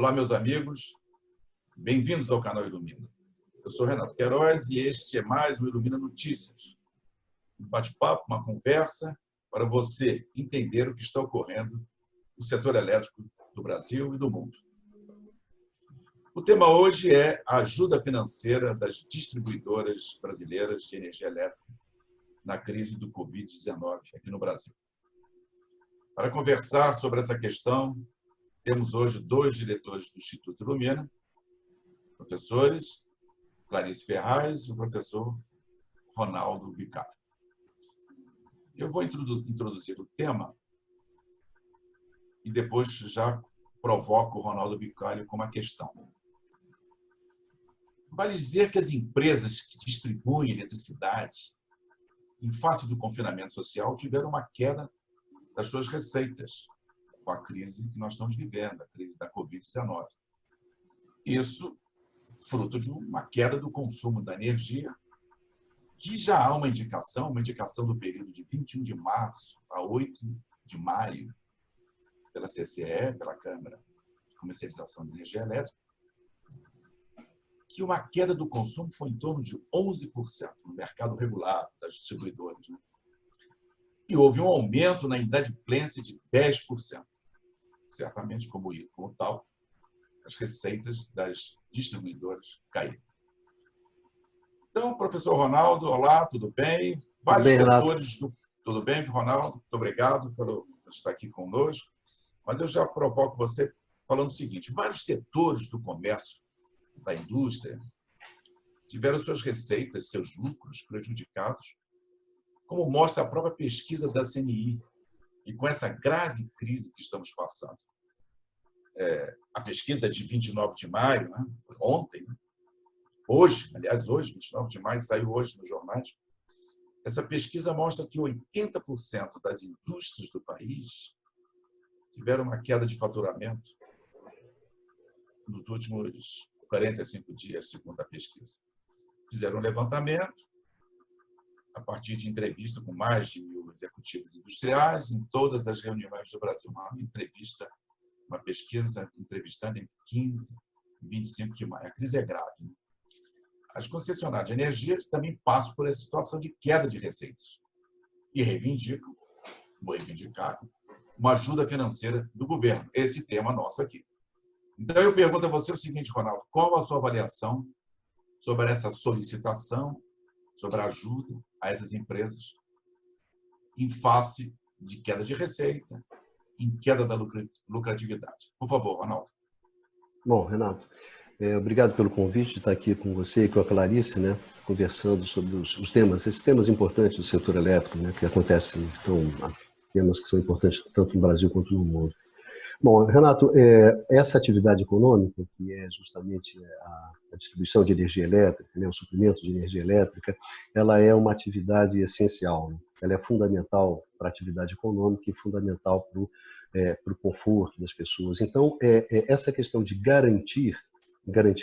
Olá, meus amigos. Bem-vindos ao canal Ilumina. Eu sou Renato Queiroz e este é mais um Ilumina Notícias. Um bate-papo, uma conversa para você entender o que está ocorrendo no setor elétrico do Brasil e do mundo. O tema hoje é a ajuda financeira das distribuidoras brasileiras de energia elétrica na crise do Covid-19 aqui no Brasil. Para conversar sobre essa questão, temos hoje dois diretores do Instituto Ilumina, professores Clarice Ferraz e o professor Ronaldo Bicalho. Eu vou introduzir o tema e depois já provoco o Ronaldo Bicalho com uma questão. Vale dizer que as empresas que distribuem eletricidade, em face do confinamento social, tiveram uma queda das suas receitas com a crise que nós estamos vivendo, a crise da Covid-19. Isso fruto de uma queda do consumo da energia, que já há uma indicação do período de 21 de março a 8 de maio, pela CCE, pela Câmara de Comercialização de Energia Elétrica, que uma queda do consumo foi em torno de 11% no mercado regulado das distribuidoras. E houve um aumento na inadimplência de 10%. Certamente, como tal, as receitas das distribuidoras caíram. Então, professor Ronaldo, olá, tudo bem? Vários setores do... Tudo bem, Ronaldo? Muito obrigado por estar aqui conosco. Mas eu já provoco você falando o seguinte: vários setores do comércio, da indústria, tiveram suas receitas, seus lucros prejudicados, como mostra a própria pesquisa da CNI, e com essa grave crise que estamos passando. A pesquisa de 29 de maio, né? Ontem, hoje, 29 de maio, saiu hoje nos jornais, essa pesquisa mostra que 80% das indústrias do país tiveram uma queda de faturamento nos últimos 45 dias, segundo a pesquisa. Fizeram um levantamento a partir de entrevista com mais de 1.000 executivos industriais em todas as reuniões do Brasil. Uma pesquisa entrevistando entre 15 e 25 de maio. A crise é grave. As concessionárias de energia também passam por essa situação de queda de receitas e reivindicaram uma ajuda financeira do governo. Esse tema nosso aqui. Então, eu pergunto a você o seguinte, Ronaldo: qual a sua avaliação sobre essa solicitação, sobre a ajuda a essas empresas em face de queda de receita, em queda da lucratividade? Por favor, Ronaldo. Bom, Renato, obrigado pelo convite de estar aqui com você e com a Clarice, né, conversando sobre esses temas importantes do setor elétrico, né, que acontecem, temas que são importantes tanto no Brasil quanto no mundo. Bom, Renato, essa atividade econômica, que é justamente a distribuição de energia elétrica, né, o suprimento de energia elétrica, ela é uma atividade essencial, né? Ela é fundamental para a atividade econômica e fundamental para o conforto das pessoas. Então, essa questão de garantir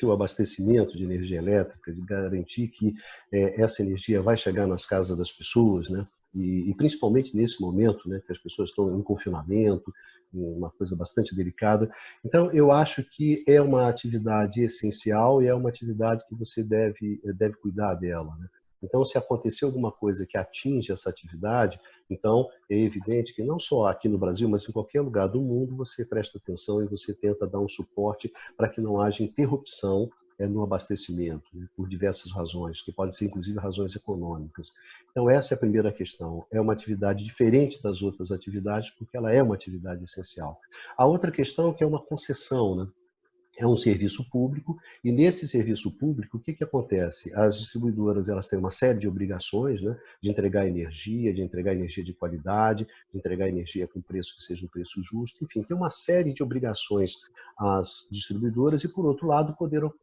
o abastecimento de energia elétrica, de garantir que essa energia vai chegar nas casas das pessoas, né? E principalmente nesse momento, né, que as pessoas estão em confinamento, uma coisa bastante delicada. Então, eu acho que é uma atividade essencial e é uma atividade que você deve cuidar dela, né? Então, se acontecer alguma coisa que atinge essa atividade, então é evidente que não só aqui no Brasil, mas em qualquer lugar do mundo, você presta atenção e você tenta dar um suporte para que não haja interrupção no abastecimento, né, por diversas razões, que podem ser inclusive razões econômicas. Então, essa é a primeira questão. É uma atividade diferente das outras atividades, porque ela é uma atividade essencial. A outra questão é que é uma concessão, né? É um serviço público, e nesse serviço público, o que acontece? As distribuidoras, elas têm uma série de obrigações, né, de entregar energia de qualidade, de entregar energia com preço que seja um preço justo, enfim, tem uma série de obrigações às distribuidoras, e, por outro lado,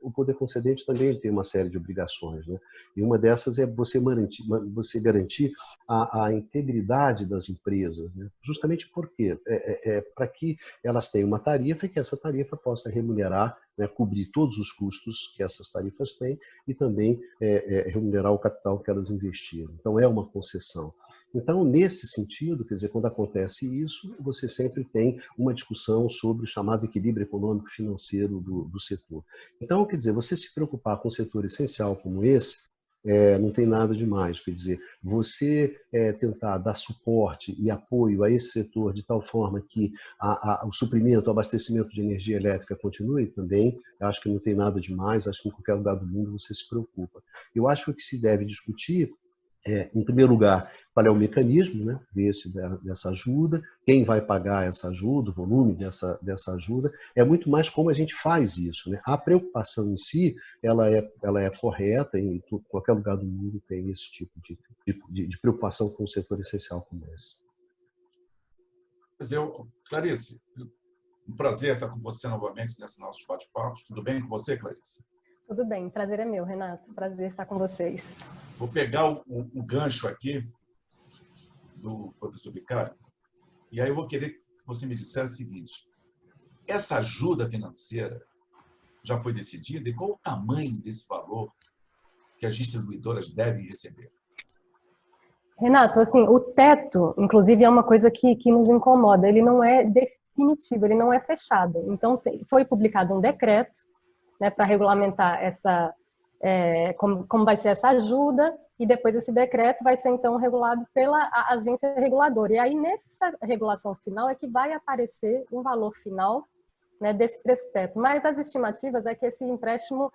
o poder concedente também tem uma série de obrigações, né? E uma dessas é você garantir a integridade das empresas, né? Justamente por quê? Para que elas tenham uma tarifa e que essa tarifa possa remunerar, né, cobrir todos os custos que essas tarifas têm e também remunerar o capital que elas investiram. Então, é uma concessão. Então, nesse sentido, quer dizer, quando acontece isso, você sempre tem uma discussão sobre o chamado equilíbrio econômico-financeiro do setor. Então, quer dizer, você se preocupar com um setor essencial como esse, não tem nada demais. Quer dizer, você tentar dar suporte e apoio a esse setor de tal forma que o suprimento, o abastecimento de energia elétrica continue também, eu acho que não tem nada demais, acho que em qualquer lugar do mundo você se preocupa. Eu acho que se deve discutir em primeiro lugar, qual é o mecanismo, né, dessa ajuda, quem vai pagar essa ajuda, o volume dessa ajuda, é muito mais como a gente faz isso. Né? A preocupação em si, ela é correta, em qualquer lugar do mundo tem esse tipo de preocupação com um setor essencial como esse. Clarice, um prazer estar com você novamente nesse nosso bate-papo. Tudo bem com você, Clarice? Tudo bem, prazer é meu, Renato. Prazer estar com vocês. Vou pegar o gancho aqui do professor Bicalho, e aí eu vou querer que você me dissesse o seguinte: essa ajuda financeira já foi decidida e qual o tamanho desse valor que as distribuidoras devem receber? Renato, assim, o teto, inclusive, é uma coisa que nos incomoda. Ele não é definitivo, ele não é fechado. Então, foi publicado um decreto, né, para regulamentar como vai ser essa ajuda, e depois esse decreto vai ser, então, regulado pela agência reguladora. E aí, nessa regulação final, é que vai aparecer um valor final, né, desse preço-teto. Mas as estimativas é que esse empréstimo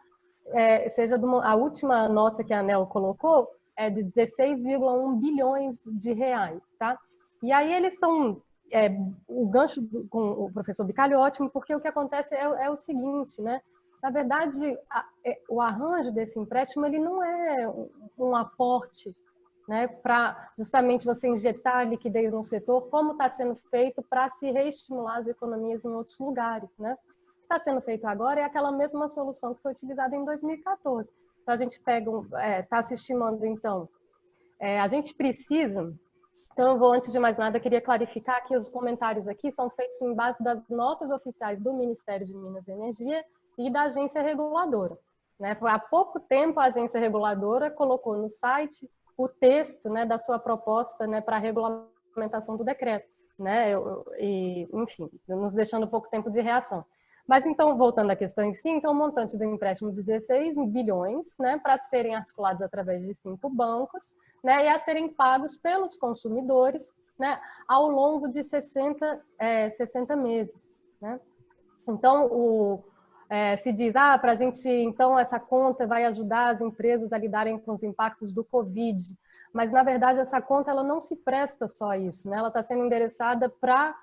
seja a última nota que a ANEEL colocou, é de 16,1 bilhões de reais, tá? E aí eles estão... o gancho com o professor Bicalho é ótimo, porque o que acontece é o seguinte, né? Na verdade, o arranjo desse empréstimo ele não é um aporte, né, para justamente você injetar liquidez no setor, como está sendo feito para se reestimular as economias em outros lugares. Né? O que está sendo feito agora é aquela mesma solução que foi utilizada em 2014. Então, a gente está se estimando, então, a gente precisa... Então, eu vou, antes de mais nada, queria clarificar que os comentários aqui são feitos em base das notas oficiais do Ministério de Minas e Energia e da agência reguladora. Né? Há pouco tempo, a agência reguladora colocou no site o texto, né, da sua proposta, né, para a regulamentação do decreto. Né? Enfim, nos deixando pouco tempo de reação. Mas, então, voltando à questão em si, então, o montante do empréstimo de 16 bilhões, né, para serem articulados através de 5 bancos, né, e a serem pagos pelos consumidores, né, ao longo de 60 meses. Né? Então, se diz, para a gente, então, essa conta vai ajudar as empresas a lidarem com os impactos do Covid, mas, na verdade, essa conta ela não se presta só a isso, né? Ela está sendo endereçada para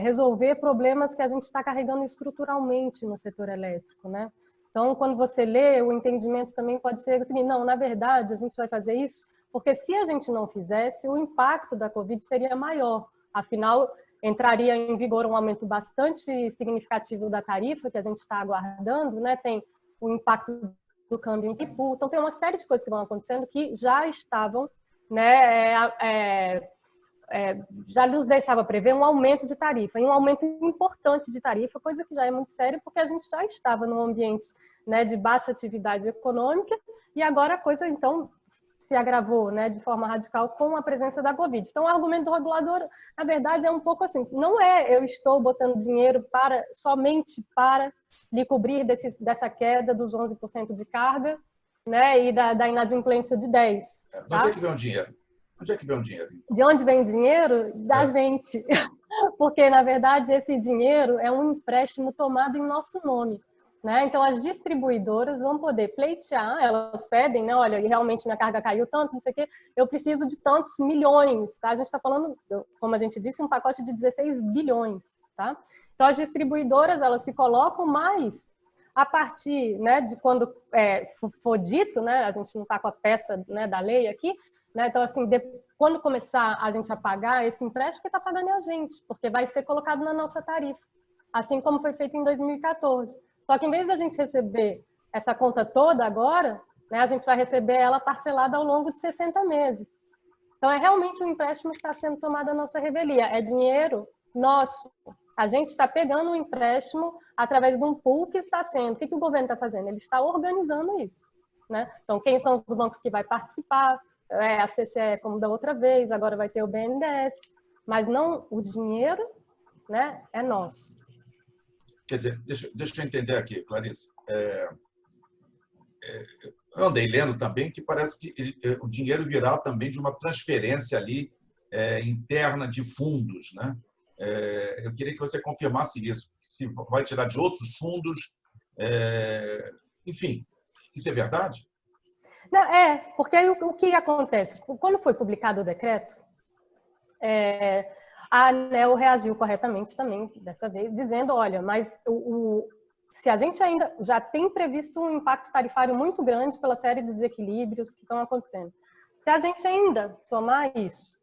resolver problemas que a gente está carregando estruturalmente no setor elétrico, né? Então, quando você lê, o entendimento também pode ser assim, não, na verdade, a gente vai fazer isso porque se a gente não fizesse, o impacto da Covid seria maior. Afinal, entraria em vigor um aumento bastante significativo da tarifa que a gente está aguardando, né? Tem o impacto do câmbio em Pipu, então tem uma série de coisas que vão acontecendo que já estavam, né, já nos deixava prever um aumento de tarifa, e um aumento importante de tarifa, coisa que já é muito séria, porque a gente já estava num ambiente, né, de baixa atividade econômica, e agora a coisa, então, se agravou, né, de forma radical com a presença da Covid. Então, o argumento do regulador, na verdade, é um pouco assim, não é eu estou botando dinheiro somente para lhe cobrir dessa queda dos 11% de carga, né, e da inadimplência de 10%. De onde é que vem o dinheiro? Onde é que vem o dinheiro? Então? De onde vem o dinheiro? Da gente. Porque, na verdade, esse dinheiro é um empréstimo tomado em nosso nome. Né? Então, as distribuidoras vão poder pleitear, elas pedem, né? Olha, realmente minha carga caiu tanto, não sei o quê, eu preciso de tantos milhões. Tá? A gente está falando, como a gente disse, um pacote de 16 bilhões. Tá? Então, as distribuidoras, elas se colocam mais a partir, né, de quando for dito, né, a gente não está com a peça, né, da lei aqui, né, então, assim, quando começar a gente a pagar esse empréstimo, quem está pagando é a gente, porque vai ser colocado na nossa tarifa, assim como foi feito em 2014. Só que, em vez da gente receber essa conta toda agora, né, a gente vai receber ela parcelada ao longo de 60 meses. Então, é realmente um empréstimo que está sendo tomado à nossa revelia. É dinheiro nosso. A gente está pegando um empréstimo através de um pool que está sendo... O que o governo está fazendo? Ele está organizando isso. Né? Então, quem são os bancos que vai participar? a CCE como da outra vez, agora vai ter o BNDES, mas não o dinheiro, né, é nosso. Quer dizer, deixa eu entender aqui, Clarice. Eu andei lendo também que parece que o dinheiro virá também de uma transferência ali interna de fundos, né? Eu queria que você confirmasse isso, se vai tirar de outros fundos, enfim, isso é verdade? Não, porque aí o que acontece? Quando foi publicado o decreto, a ANEEL reagiu corretamente também, dessa vez, dizendo, olha, mas se a gente ainda já tem previsto um impacto tarifário muito grande pela série de desequilíbrios que estão acontecendo, se a gente ainda somar isso,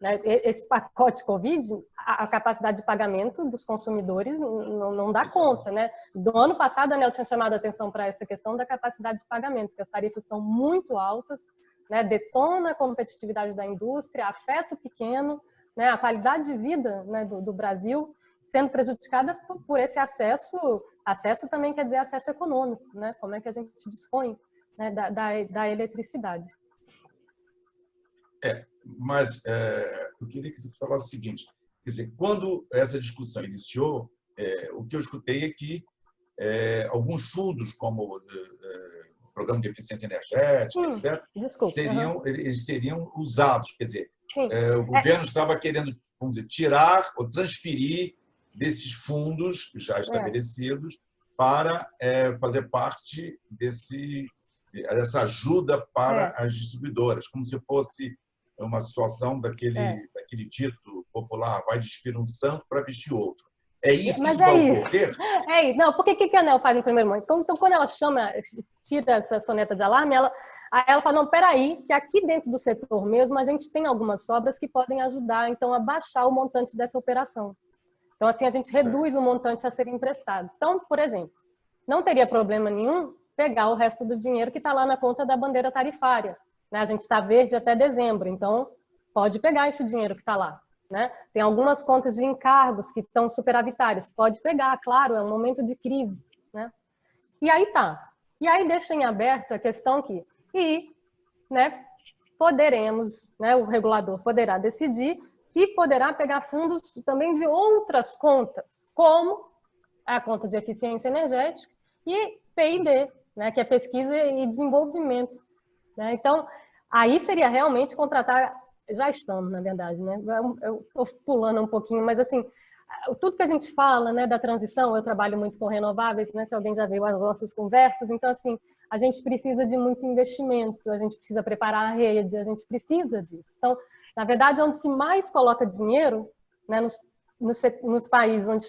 né, esse pacote Covid, a capacidade de pagamento dos consumidores não dá conta, né? Do ano passado, a ANEEL tinha chamado a atenção para essa questão da capacidade de pagamento, que as tarifas estão muito altas, né, detona a competitividade da indústria, afeta o pequeno, né, a qualidade de vida, né, do Brasil sendo prejudicada por esse acesso. Acesso também quer dizer acesso econômico, né? Como é que a gente dispõe, né, da eletricidade. Mas eu queria que você falasse o seguinte, quer dizer, quando essa discussão iniciou, o que eu escutei é que alguns fundos, como o Programa de Eficiência Energética, etc., eles seriam usados, quer dizer, o governo estava querendo, vamos dizer, tirar ou transferir desses fundos já estabelecidos para fazer parte dessa ajuda para as distribuidoras, como se fosse uma situação daquele dito popular, vai despir um santo para vestir outro. É isso que vai ocorrer? Não, porque que a ANEEL faz no primeiro momento? Então, quando ela tira essa soneta de alarme, ela fala, não, peraí, que aqui dentro do setor mesmo a gente tem algumas sobras que podem ajudar, então, a baixar o montante dessa operação. Então, assim, a gente reduz o montante a ser emprestado. Então, por exemplo, não teria problema nenhum pegar o resto do dinheiro que está lá na conta da bandeira tarifária. Né? A gente está verde até dezembro, então pode pegar esse dinheiro que está lá. Né? Tem algumas contas de encargos que estão superavitárias, pode pegar, claro, é um momento de crise. Né? E aí tá. E aí deixa em aberto a questão que né, poderemos, né, o regulador poderá decidir se poderá pegar fundos também de outras contas, como a conta de eficiência energética e P&D, né, que é pesquisa e desenvolvimento. Né? Então, aí seria realmente contratar, já estamos, na verdade, né? Eu estou pulando um pouquinho, mas assim, tudo que a gente fala, né, da transição, eu trabalho muito com renováveis, né, se alguém já viu as nossas conversas, então assim, a gente precisa de muito investimento, a gente precisa preparar a rede, a gente precisa disso. Então, na verdade, onde se mais coloca dinheiro, né, nos países onde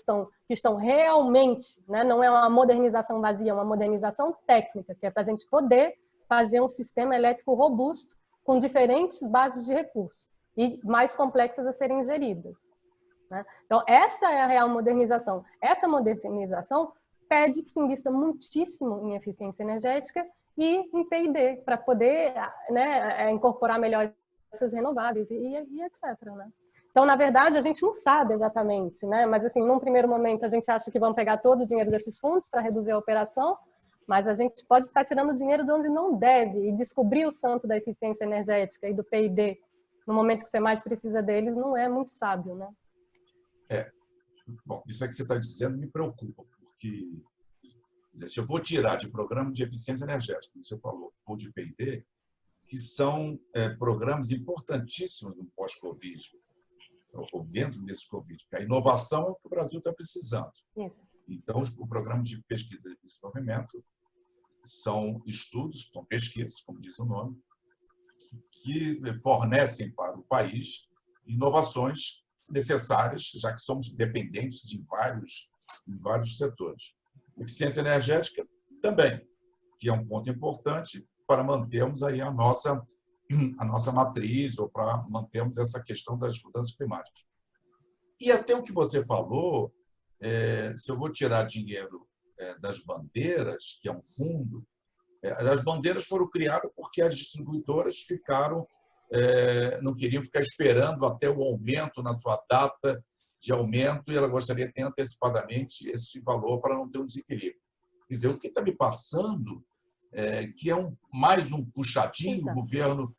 que estão realmente, né, não é uma modernização vazia, é uma modernização técnica, que é para a gente poder fazer um sistema elétrico robusto com diferentes bases de recursos e mais complexas a serem geridas. Né? Então, essa é a real modernização. Essa modernização pede que se invista muitíssimo em eficiência energética e em P&D, para poder, né, incorporar melhor essas renováveis e etc. Né? Então, na verdade, a gente não sabe exatamente, né? Mas, assim, num primeiro momento, a gente acha que vão pegar todo o dinheiro desses fundos para reduzir a operação, mas a gente pode estar tirando dinheiro de onde não deve, e descobrir o santo da eficiência energética e do P&D no momento que você mais precisa deles não é muito sábio, né? Bom, isso é que você está dizendo me preocupa, porque dizer, se eu vou tirar de programa de eficiência energética, como você falou, ou de P&D, que são programas importantíssimos no pós-Covid, ou dentro desse Covid, porque a inovação é o que o Brasil está precisando. Isso. Então, o programa de pesquisa e desenvolvimento são estudos, são pesquisas, como diz o nome, que fornecem para o país inovações necessárias, já que somos dependentes em vários setores. Eficiência energética também, que é um ponto importante para mantermos aí a nossa matriz ou para mantermos essa questão das mudanças climáticas. E até o que você falou, se eu vou tirar dinheiro das bandeiras, que é um fundo, as bandeiras foram criadas porque as distribuidoras não queriam ficar esperando até o aumento na sua data de aumento e ela gostaria de ter antecipadamente esse valor para não ter um desequilíbrio. Quer dizer, o que está me passando que é mais um puxadinho, o governo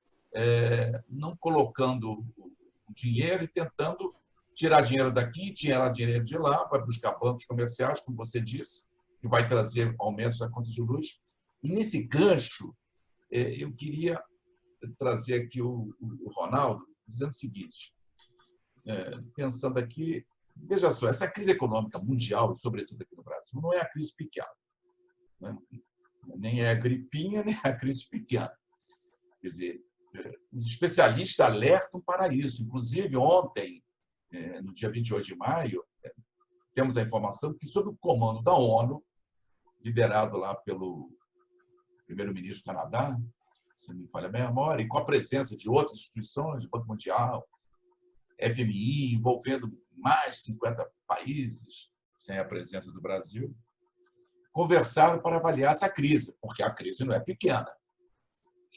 não colocando o dinheiro e tentando tirar dinheiro daqui, tirar dinheiro de lá, para buscar bancos comerciais, como você disse, que vai trazer aumentos da conta de luz. E nesse gancho, eu queria trazer aqui o Ronaldo, dizendo o seguinte, pensando aqui, veja só, essa crise econômica mundial, e sobretudo aqui no Brasil, não é a crise pequena, né? Nem é a gripinha, nem é a crise pequena. Quer dizer, os especialistas alertam para isso. Inclusive, ontem, no dia 28 de maio, temos a informação que, sob o comando da ONU, liderado lá pelo primeiro-ministro do Canadá, se não me falha a memória, e com a presença de outras instituições, do Banco Mundial, FMI, envolvendo mais de 50 países, sem a presença do Brasil, conversaram para avaliar essa crise, porque a crise não é pequena.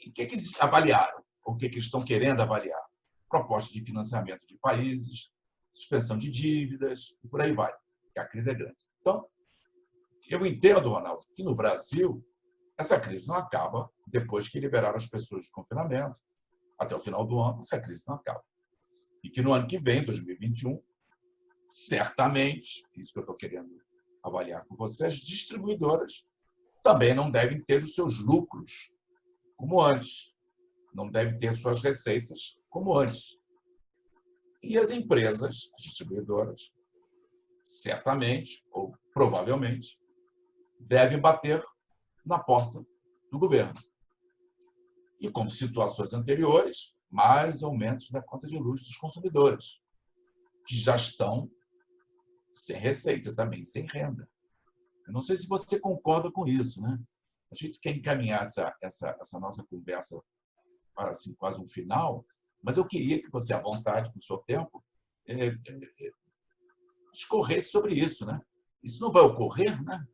E o que eles avaliaram? O que eles estão querendo avaliar? Propostas de financiamento de países, suspensão de dívidas, e por aí vai, porque a crise é grande. Então, eu entendo, Ronaldo, que no Brasil essa crise não acaba depois que liberaram as pessoas de confinamento. Até o final do ano, essa crise não acaba. E que no ano que vem, 2021, certamente, isso que eu estou querendo avaliar com você, as distribuidoras também não devem ter os seus lucros como antes, não devem ter suas receitas como antes. E as empresas, as distribuidoras, certamente, ou provavelmente, devem bater na porta do governo. E, como situações anteriores, mais aumentos da conta de luz dos consumidores, que já estão sem receita, também sem renda. Eu não sei se você concorda com isso, né? A gente quer encaminhar essa nossa conversa para assim, quase um final, mas eu queria que você, à vontade, com o seu tempo, discorresse sobre isso, né? Isso não vai ocorrer, né?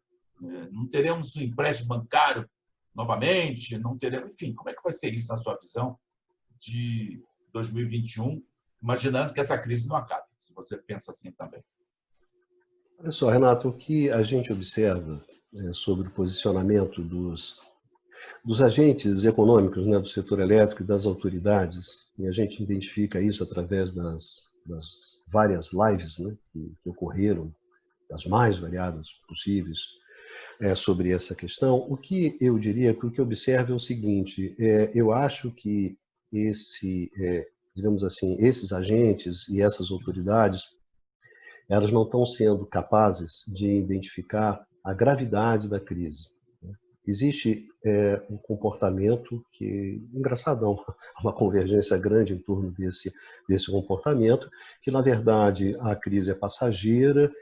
Não teremos um empréstimo bancário novamente, não teremos... Enfim, como é que vai ser isso na sua visão de 2021, imaginando que essa crise não acabe, se você pensa assim também? Olha só, Renato, o que a gente observa sobre o posicionamento dos agentes econômicos, né, do setor elétrico e das autoridades, e a gente identifica isso através das várias lives, né, que ocorreram, das mais variadas possíveis, sobre essa questão. O que eu diria que o que observo é o seguinte: eu acho que digamos assim, esses agentes e essas autoridades, elas não estão sendo capazes de identificar a gravidade da crise. Existe um comportamento que, engraçadão, uma convergência grande em torno desse comportamento, que, na verdade, a crise é passageira,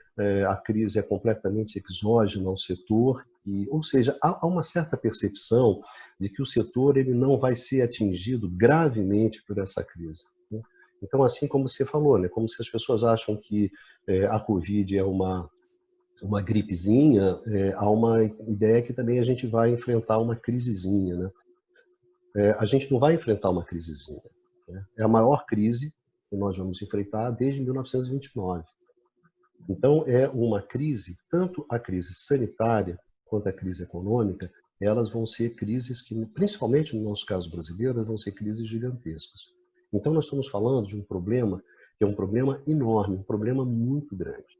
a crise é completamente exógena ao setor, ou seja, há uma certa percepção de que o setor ele não vai ser atingido gravemente por essa crise. Então, assim como você falou, né, como se as pessoas acham que a Covid é uma gripezinha, há uma ideia que também a gente vai enfrentar uma crisezinha, né? A gente não vai enfrentar uma crisezinha, né? É a maior crise que nós vamos enfrentar desde 1929. Então, é uma crise, tanto a crise sanitária quanto a crise econômica, elas vão ser crises que, principalmente no nosso caso brasileiro, vão ser crises gigantescas. Então, nós estamos falando de um problema que é um problema enorme, um problema muito grande.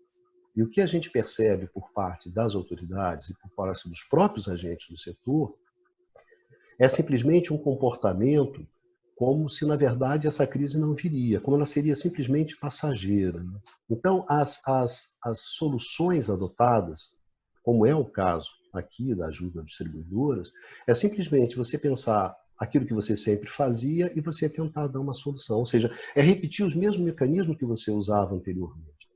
E o que a gente percebe por parte das autoridades e por parte dos próprios agentes do setor é simplesmente um comportamento como se, na verdade, essa crise não viria, como ela seria simplesmente passageira, né? Então, as soluções adotadas, como é o caso aqui da ajuda às distribuidoras, é simplesmente você pensar aquilo que você sempre fazia e você tentar dar uma solução, ou seja, é repetir os mesmos mecanismos que você usava anteriormente.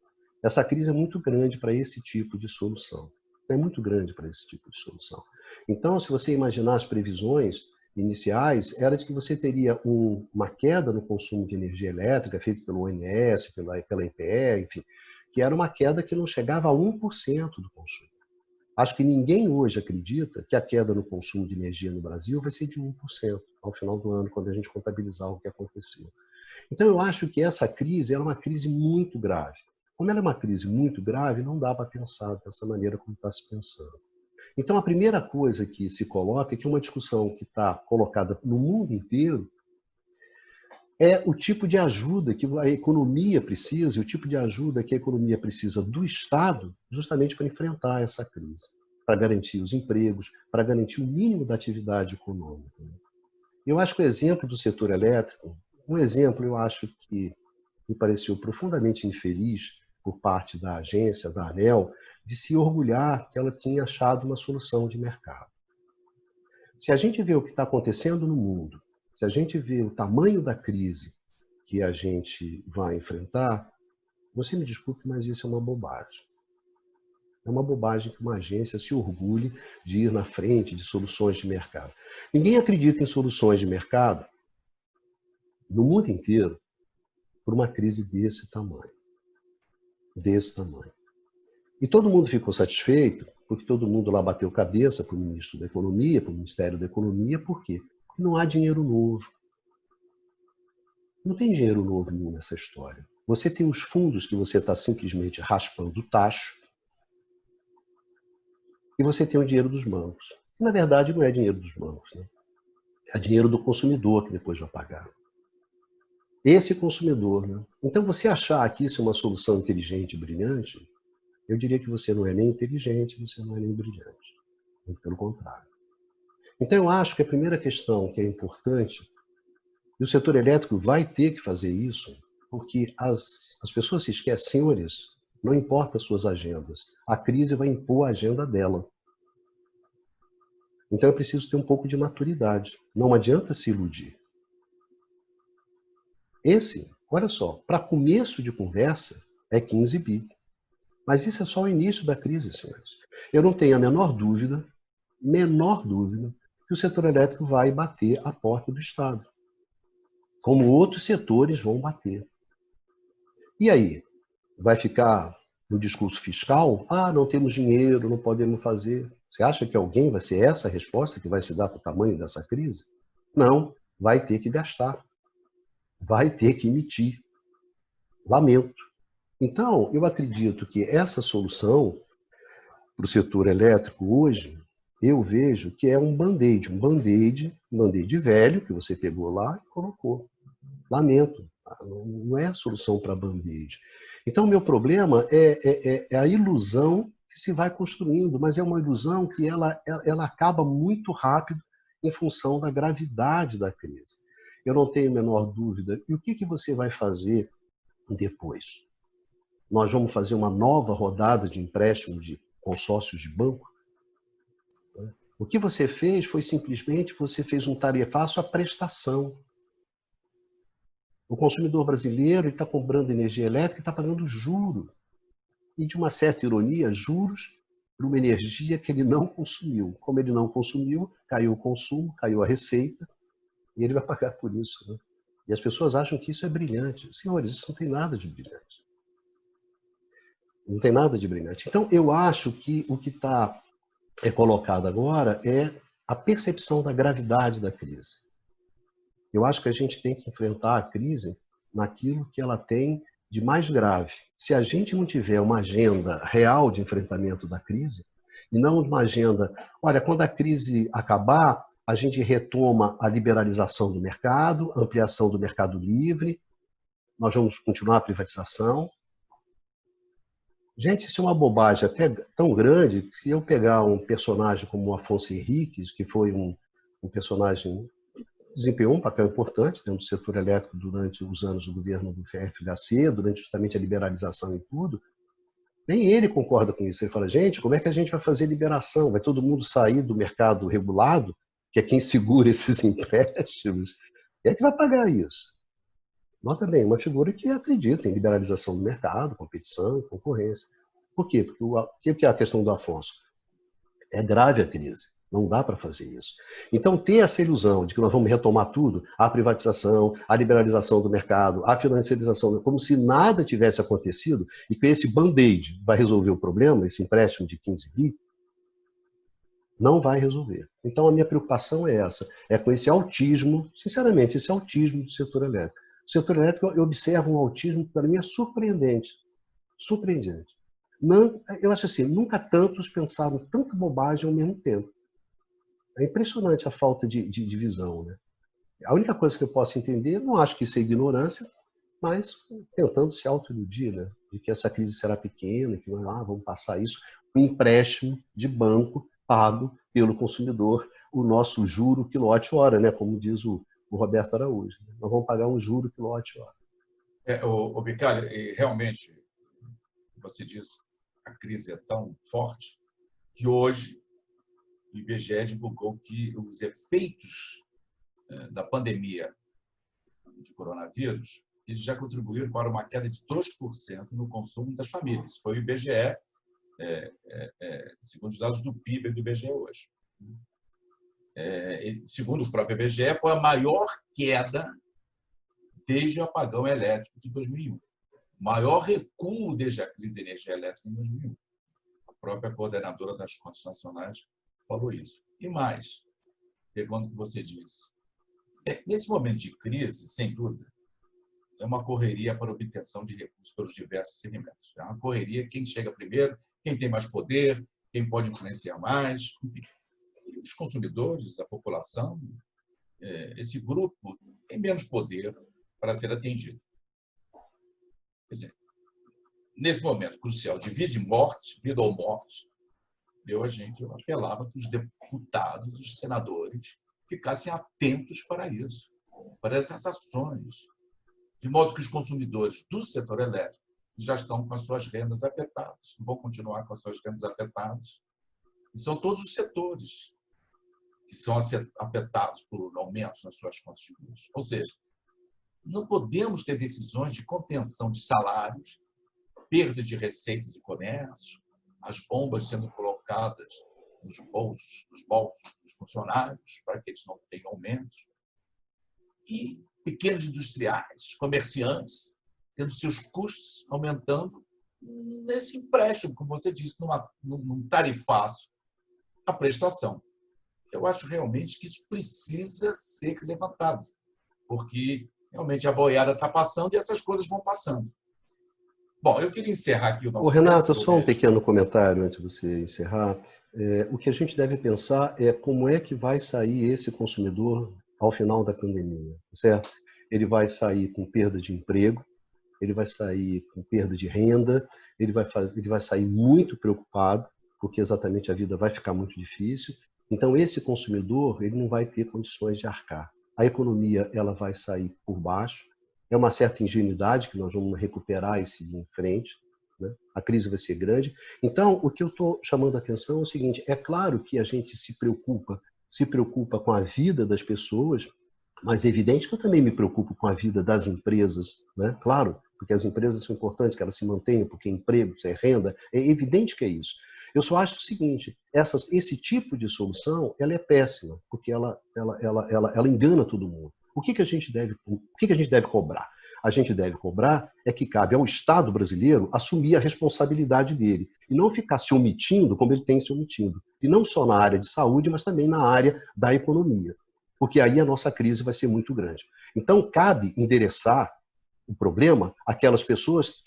Essa crise é muito grande para esse tipo de solução. É muito grande para esse tipo de solução. Então, se você imaginar as previsões iniciais, era de que você teria uma queda no consumo de energia elétrica, feito pelo ONS, pela IPE, enfim, que era uma queda que não chegava a 1% do consumo. Acho que ninguém hoje acredita que a queda no consumo de energia no Brasil vai ser de 1% ao final do ano, quando a gente contabilizar o que aconteceu. Então, eu acho que essa crise é uma crise muito grave. Como ela é uma crise muito grave, não dá para pensar dessa maneira como está se pensando. Então, a primeira coisa que se coloca é que uma discussão que está colocada no mundo inteiro é o tipo de ajuda que a economia precisa, e o tipo de ajuda que a economia precisa do Estado, justamente para enfrentar essa crise, para garantir os empregos, para garantir o mínimo da atividade econômica. Eu acho que o exemplo do setor elétrico, um exemplo eu acho que me pareceu profundamente infeliz por parte da agência, da ANEEL, de se orgulhar que ela tinha achado uma solução de mercado. Se a gente vê o que está acontecendo no mundo, se a gente vê o tamanho da crise que a gente vai enfrentar, você me desculpe, mas isso é uma bobagem. É uma bobagem que uma agência se orgulhe de ir na frente de soluções de mercado. Ninguém acredita em soluções de mercado no mundo inteiro por uma crise desse tamanho. Desse tamanho. E todo mundo ficou satisfeito, porque todo mundo lá bateu cabeça para o ministro da Economia, para o Ministério da Economia, por quê? Porque não há dinheiro novo. Não tem dinheiro novo nenhum nessa história. Você tem os fundos que você está simplesmente raspando o tacho, e você tem o dinheiro dos bancos. Na verdade, não é dinheiro dos bancos, né? É dinheiro do consumidor que depois vai pagar. Esse consumidor, né? Então, você achar que isso é uma solução inteligente e brilhante, eu diria que você não é nem inteligente, você não é nem brilhante. Muito pelo contrário. Então, eu acho que a primeira questão que é importante, e o setor elétrico vai ter que fazer isso, porque as pessoas se esquecem, senhores, não importa as suas agendas, a crise vai impor a agenda dela. Então, é preciso ter um pouco de maturidade. Não adianta se iludir. Esse, olha só, para começo de conversa, é 15 bi. Mas isso é só o início da crise, senhores. Eu não tenho a menor dúvida, que o setor elétrico vai bater a porta do Estado, como outros setores vão bater. E aí? Vai ficar no discurso fiscal? Ah, não temos dinheiro, não podemos fazer. Você acha que alguém vai ser essa a resposta que vai se dar para o tamanho dessa crise? Não, vai ter que gastar. Vai ter que emitir. Lamento. Então, eu acredito que essa solução para o setor elétrico hoje, eu vejo que é um band-aid, um band-aid velho que você pegou lá e colocou. Lamento, não é a solução para band-aid. Então, o meu problema é a ilusão que se vai construindo, mas é uma ilusão que ela acaba muito rápido em função da gravidade da crise. Eu não tenho a menor dúvida. E o que você vai fazer depois? Nós vamos fazer uma nova rodada de empréstimo de consórcios de banco? O que você fez foi simplesmente, você fez um tarifaço à prestação. O consumidor brasileiro está comprando energia elétrica e está pagando juros. E, de uma certa ironia, juros para uma energia que ele não consumiu. Como ele não consumiu, caiu o consumo, caiu a receita, e ele vai pagar por isso, né? E as pessoas acham que isso é brilhante. Senhores, isso não tem nada de brilhante. Não tem nada de brilhante. Então, eu acho que o que está colocado agora é a percepção da gravidade da crise. Eu acho que a gente tem que enfrentar a crise naquilo que ela tem de mais grave. Se a gente não tiver uma agenda real de enfrentamento da crise, e não uma agenda, olha, quando a crise acabar, a gente retoma a liberalização do mercado, ampliação do mercado livre, nós vamos continuar a privatização. Gente, isso é uma bobagem até tão grande que se eu pegar um personagem como o Afonso Henriques, que foi um personagem desempenhou um papel importante dentro do setor elétrico durante os anos do governo do FHC, durante justamente a liberalização e tudo, nem ele concorda com isso. Ele fala, gente, como é que a gente vai fazer liberação? Vai todo mundo sair do mercado regulado, que é quem segura esses empréstimos? Quem é que vai pagar isso? Nós também, uma figura que acredita em liberalização do mercado, competição, concorrência. Por quê? Porque o que é a questão do Afonso? É grave a crise. Não dá para fazer isso. Então, ter essa ilusão de que nós vamos retomar tudo, a privatização, a liberalização do mercado, a financiarização, como se nada tivesse acontecido e que esse band-aid vai resolver o problema, esse empréstimo de 15 bi, não vai resolver. Então, a minha preocupação é essa, é com esse autismo, sinceramente, esse autismo do setor elétrico. O setor elétrico, eu observo um autismo que, para mim, é surpreendente. Surpreendente. Não, eu acho assim, nunca tantos pensaram tanta bobagem ao mesmo tempo. É impressionante a falta de visão, né? A única coisa que eu posso entender, não acho que isso é ignorância, mas tentando se autoiludir, né? De que essa crise será pequena, que vamos passar isso, um empréstimo de banco pago pelo consumidor, o nosso juro quilowatt-hora, né? Como diz o Roberto Araújo. Nós vamos pagar um juro quilowatt-hora. O Bicalho, realmente, você diz, a crise é tão forte que hoje o IBGE divulgou que os efeitos da pandemia de coronavírus eles já contribuíram para uma queda de 2% no consumo das famílias. Foi o IBGE, segundo os dados do PIB do IBGE hoje. Segundo o próprio IBGE, foi a maior queda desde o apagão elétrico de 2001. Maior recuo desde a crise de energia elétrica em 2001. A própria coordenadora das contas nacionais falou isso. E mais, pegando o que você disse, nesse momento de crise, sem dúvida, é uma correria para a obtenção de recursos pelos diversos segmentos. É uma correria, quem chega primeiro, quem tem mais poder, quem pode influenciar mais, enfim. E os consumidores, a população, esse grupo tem menos poder para ser atendido. Quer dizer, nesse momento crucial de vida e morte, vida ou morte, eu apelava que os deputados, os senadores, ficassem atentos para isso, para essas ações, de modo que os consumidores do setor elétrico já estão com as suas rendas afetadas, vão continuar com as suas rendas afetadas, e são todos os setores que são afetados por aumentos nas suas contas de luz. Ou seja, não podemos ter decisões de contenção de salários, perda de receitas do comércio, as bombas sendo colocadas nos bolsos dos funcionários para que eles não tenham aumentos, e pequenos industriais, comerciantes, tendo seus custos aumentando nesse empréstimo, como você disse, num tarifaço a prestação. Eu acho realmente que isso precisa ser levantado, porque realmente a boiada está passando e essas coisas vão passando. Bom, eu queria encerrar aqui o nosso Renato, tempo. só um pequeno comentário antes de você encerrar. O que a gente deve pensar é como é que vai sair esse consumidor ao final da pandemia, certo? Ele vai sair com perda de emprego, ele vai sair com perda de renda, ele vai sair muito preocupado, porque exatamente a vida vai ficar muito difícil. Então, esse consumidor ele não vai ter condições de arcar. A economia ela vai sair por baixo. É uma certa ingenuidade que nós vamos recuperar e seguir em frente, né? A crise vai ser grande. Então, o que eu estou chamando a atenção é o seguinte, é claro que a gente se preocupa com a vida das pessoas, mas é evidente que eu também me preocupo com a vida das empresas, né? Claro, porque as empresas são importantes, que elas se mantenham, porque emprego, é renda, é evidente que é isso. Eu só acho o seguinte, esse tipo de solução, ela é péssima, porque ela engana todo mundo. O que a gente deve cobrar? A gente deve cobrar é que cabe ao Estado brasileiro assumir a responsabilidade dele e não ficar se omitindo como ele tem se omitido. E não só na área de saúde, mas também na área da economia. Porque aí a nossa crise vai ser muito grande. Então, cabe endereçar o problema àquelas pessoas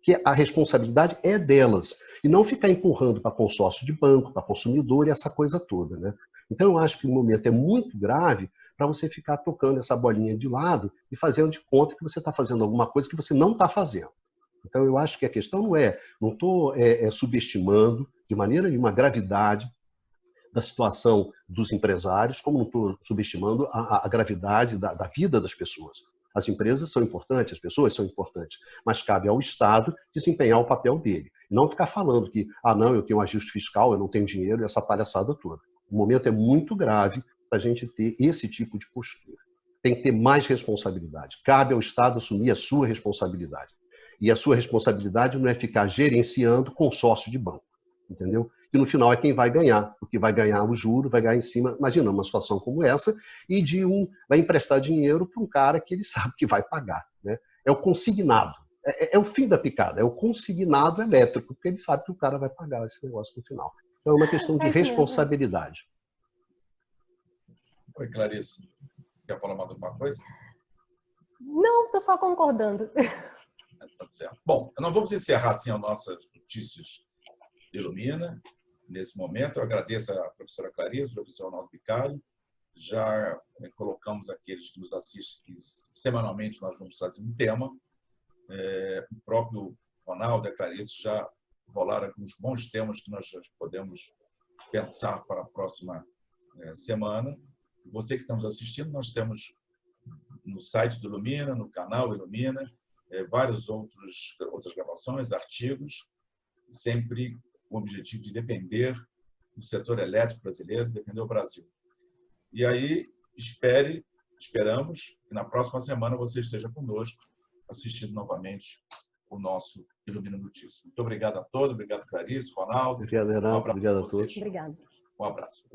que a responsabilidade é delas, e não ficar empurrando para consórcio de banco, para consumidor e essa coisa toda, né? Então, eu acho que o momento é muito grave para você ficar tocando essa bolinha de lado e fazendo de conta que você está fazendo alguma coisa que você não está fazendo. Então, eu acho que a questão não estou subestimando de maneira nenhuma a gravidade da situação dos empresários, como não estou subestimando a gravidade da vida das pessoas. As empresas são importantes, as pessoas são importantes, mas cabe ao Estado desempenhar o papel dele. Não ficar falando que, não, eu tenho um ajuste fiscal, eu não tenho dinheiro, e essa palhaçada toda. O momento é muito grave para a gente ter esse tipo de postura. Tem que ter mais responsabilidade. Cabe ao Estado assumir a sua responsabilidade. E a sua responsabilidade não é ficar gerenciando consórcio de banco, entendeu? Que no final é quem vai ganhar, porque vai ganhar o juro, vai ganhar em cima, imagina uma situação como essa, e vai emprestar dinheiro para um cara que ele sabe que vai pagar, né? É o consignado, é o fim da picada, é o consignado elétrico, porque ele sabe que o cara vai pagar esse negócio no final. Então é uma questão de responsabilidade. Oi, Clarice, quer falar mais alguma coisa? Não, estou só concordando. Tá certo. Bom, nós vamos encerrar assim as nossas notícias Ilumina. Nesse momento, eu agradeço a professora Clarice, o professor Arnaldo Bicalho, já colocamos aqueles que nos assistem, que semanalmente nós vamos trazer um tema. O próprio Ronaldo e a Clarice já rolaram alguns bons temas que nós já podemos pensar para a próxima semana. Você que está nos assistindo, nós temos no site do Ilumina, no canal Ilumina, várias outras gravações, artigos, sempre com o objetivo de defender o setor elétrico brasileiro, defender o Brasil. E aí, esperamos que na próxima semana você esteja conosco, assistindo novamente o nosso Ilumina Notícias. Muito obrigado a todos, obrigado, Clarice, Ronaldo. Obrigado, Renato. Obrigado a todos. Obrigada. Um abraço.